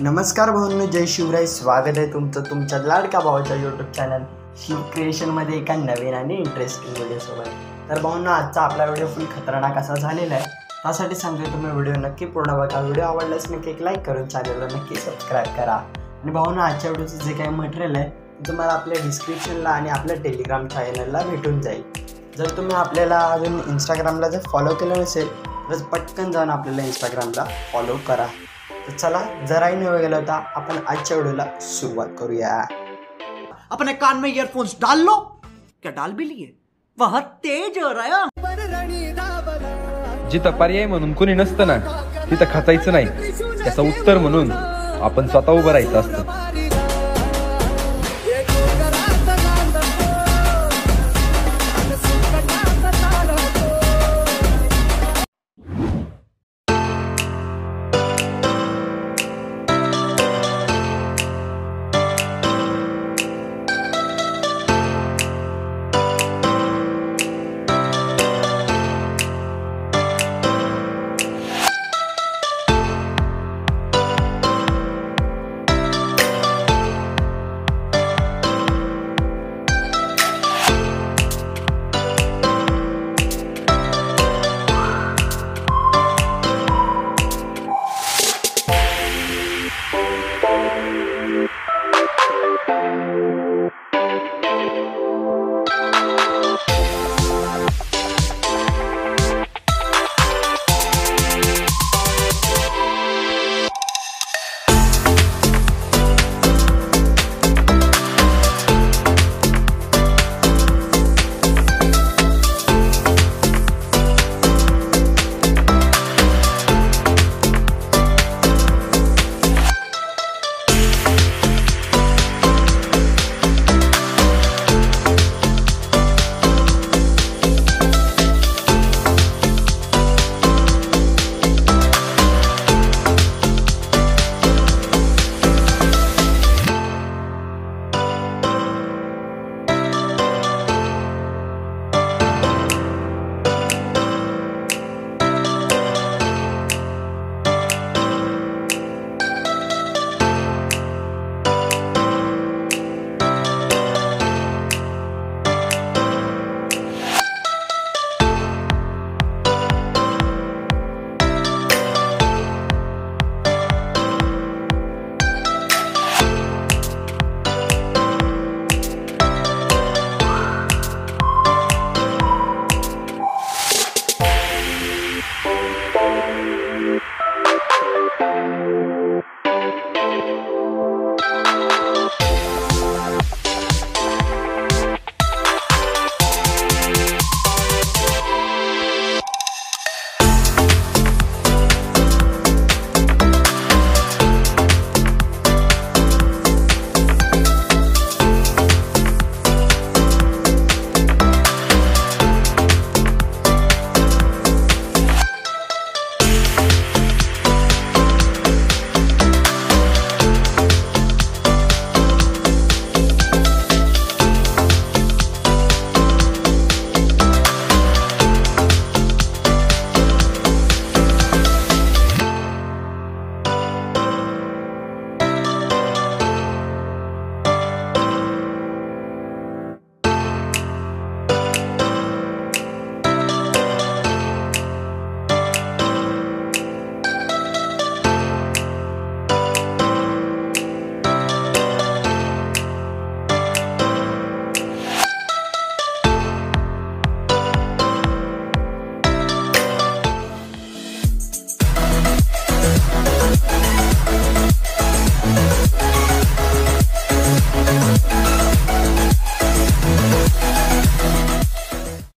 नमस्कार भाऊंनो, जय शिवराय. स्वागत आहे तुमचं तुमच्या लाडका भावाच्या यूट्यूब चॅनल शिव क्रिएशनमध्ये एका नवीन आणि इंटरेस्टिंग व्हिडिओसोबत. तर भाऊंनो, आजचा आपला व्हिडिओ फुल खतरनाक असा झालेला आहे. त्यासाठी सांगतो तुम्ही व्हिडिओ नक्की पूर्ण बघा. व्हिडिओ आवडल्यास नक्की एक लाईक करून चॅनलला नक्की सबस्क्राईब करा. आणि भाऊंनो, आजच्या व्हिडिओचं जे काही मटेरियल आहे ते तुम्हाला आपल्या डिस्क्रिप्शनला आणि आपल्या टेलिग्राम चॅनलला भेटून जाईल. जर तुम्ही आपल्याला अजून इंस्टाग्रामला जर फॉलो केलं नसेल तर पटकन जाऊन आपल्याला इंस्टाग्रामला फॉलो करा. तो चला, जराही न गेला होता, आपण आजच्या व्हिडिओला सुरुवात करूया. अपने कान में ईयरफोन्स डाल लो. क्या डाल भी लिए? बहुत तेज हो रहा है. जिथं पर्याय म्हणून कोणी नसतं ना, तिथं खचायचं नाही. त्याचं उत्तर म्हणून आपण स्वतः उभं राहायचं असतं.